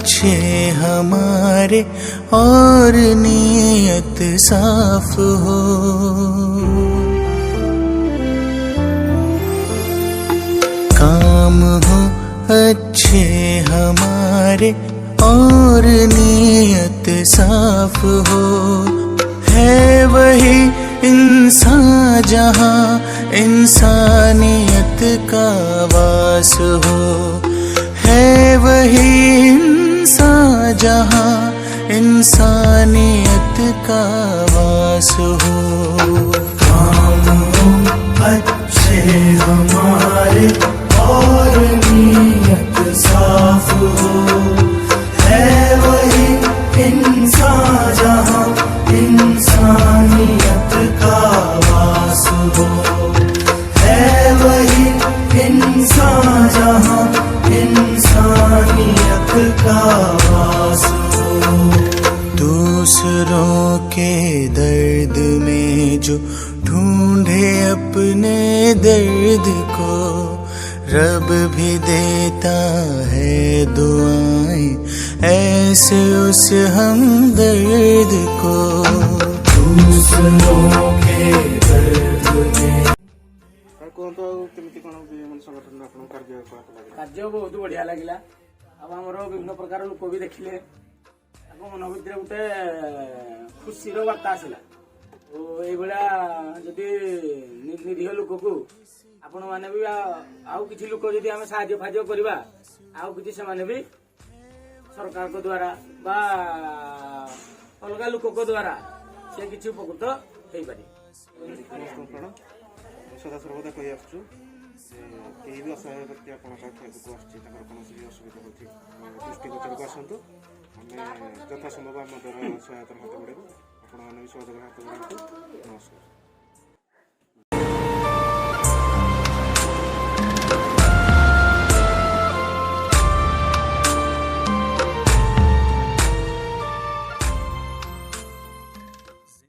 अच्छे हमारे और नीयत साफ हो। काम हो अच्छे हमारे और नीयत साफ हो। है वही इंसान जहाँ इंसानियत का वास हो। है वही इंसान जहाँ इंसानियत का वास हो। काम हो अच्छे हमारे और नीयत साफ हो। है वही इंसान जहाँ इंसानियत का वास हो। है वही इंसान जहाँ इंसानियत का वास हो। दूसरों के दर्द में जो ढूंढे अपने दर्द को, रब भी देता है दुआएं ऐसे उस हमदर्द को। दूसरों के दर्द में कार्य बहुत बढ़िया लगिला। अब आमर विभिन्न प्रकार लोक भी देखिले मन भर गोटे खुशी बार्ता आसला। जदि निरीह लोक को आपण मैंने भी आउ किसी लोक जदि आम साहाय्य फाज्य करवा आउ किसी से भी सरकार को द्वारा बा अलग लोक द्वारा से किसी उपकृत हो पारे। सदासर्वदा कही आसु कहीं भी असहाय व्यक्ति आप आसुच्छी असुविधा होती दृष्टिगोचर को आसतु आम यथासंभव आम द्वारा सहायता हाथ बढ़ेबू। आपण मैंने भी सहयोग हाथ बढ़ातु। नमस्कार।